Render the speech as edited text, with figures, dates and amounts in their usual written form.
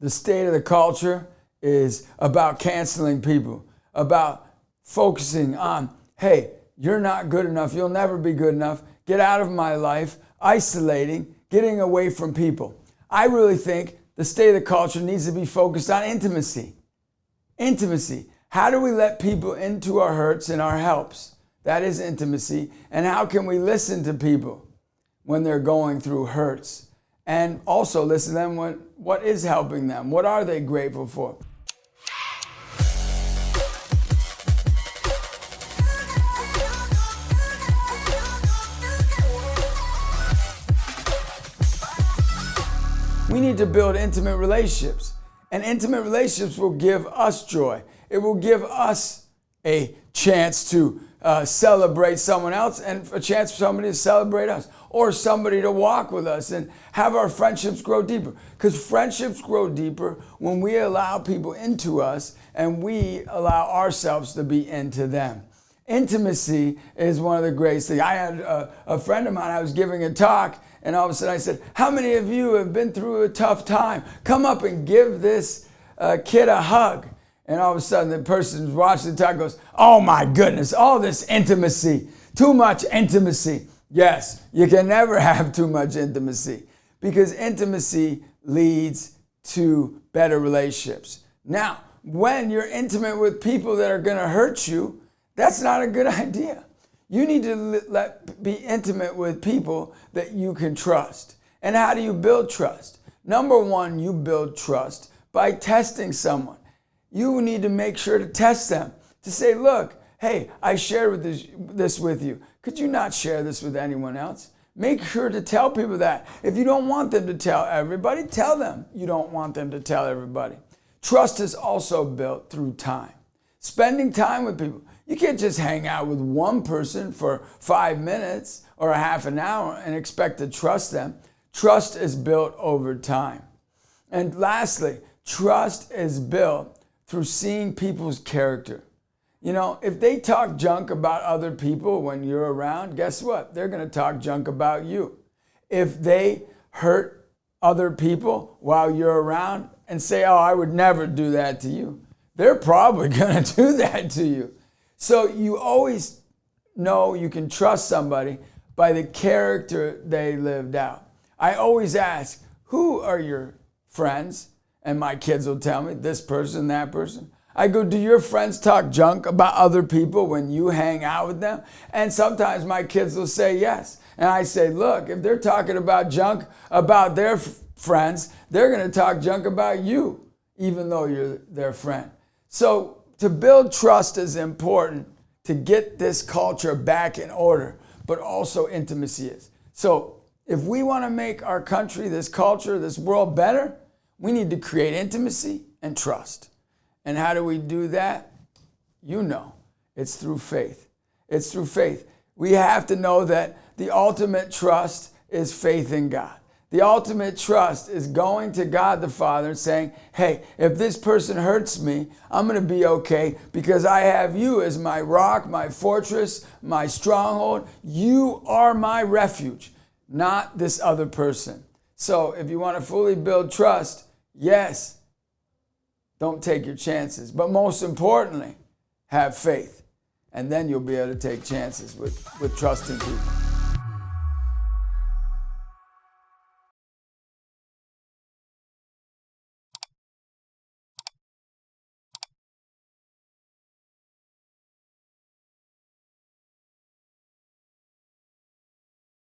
the state of the culture is about canceling people, about focusing on, hey, you're not good enough, you'll never be good enough, get out of my life, isolating, getting away from people. I really think the state of the culture needs to be focused on intimacy. Intimacy. How do we let people into our hurts and our helps? That is intimacy. And how can we listen to people when they're going through hurts? And also listen to them when what is helping them? What are they grateful for? We need to build intimate relationships. And intimate relationships will give us joy. It will give us a chance to celebrate someone else and a chance for somebody to celebrate us, or somebody to walk with us and have our friendships grow deeper. Because friendships grow deeper when we allow people into us and we allow ourselves to be into them. Intimacy is one of the greatest things. I had a friend of mine, I was giving a talk, and all of a sudden I said, how many of you have been through a tough time? Come up and give this kid a hug. And all of a sudden the person who's watching the talk goes, oh my goodness, all this intimacy, too much intimacy. Yes, you can never have too much intimacy, because intimacy leads to better relationships. Now, when you're intimate with people that are going to hurt you, that's not a good idea. You need to be intimate with people that you can trust. And how do you build trust? Number one, you build trust by testing someone. You need to make sure to test them, to say, look, hey, I shared this with you. Could you not share this with anyone else? Make sure to tell people that. If you don't want them to tell everybody, tell them you don't want them to tell everybody. Trust is also built through time. Spending time with people. You can't just hang out with one person for 5 minutes or a half an hour and expect to trust them. Trust is built over time. And lastly, trust is built through seeing people's character. You know, if they talk junk about other people when you're around, guess what? They're going to talk junk about you. If they hurt other people while you're around and say, oh, I would never do that to you, they're probably going to do that to you. So you always know you can trust somebody by the character they lived out. I always ask, who are your friends? And my kids will tell me, this person, that person. I go, do your friends talk junk about other people when you hang out with them? And sometimes my kids will say yes. And I say, look, if they're talking about junk about their friends, they're going to talk junk about you, even though you're their friend. So to build trust is important to get this culture back in order, but also intimacy is. So if we want to make our country, this culture, this world better, we need to create intimacy and trust. And how do we do that? You know, it's through faith. It's through faith. We have to know that the ultimate trust is faith in God. The ultimate trust is going to God the Father and saying, hey, if this person hurts me, I'm going to be okay because I have you as my rock, my fortress, my stronghold. You are my refuge, not this other person. So if you want to fully build trust, yes, don't take your chances. But most importantly, have faith. And then you'll be able to take chances with trusting people.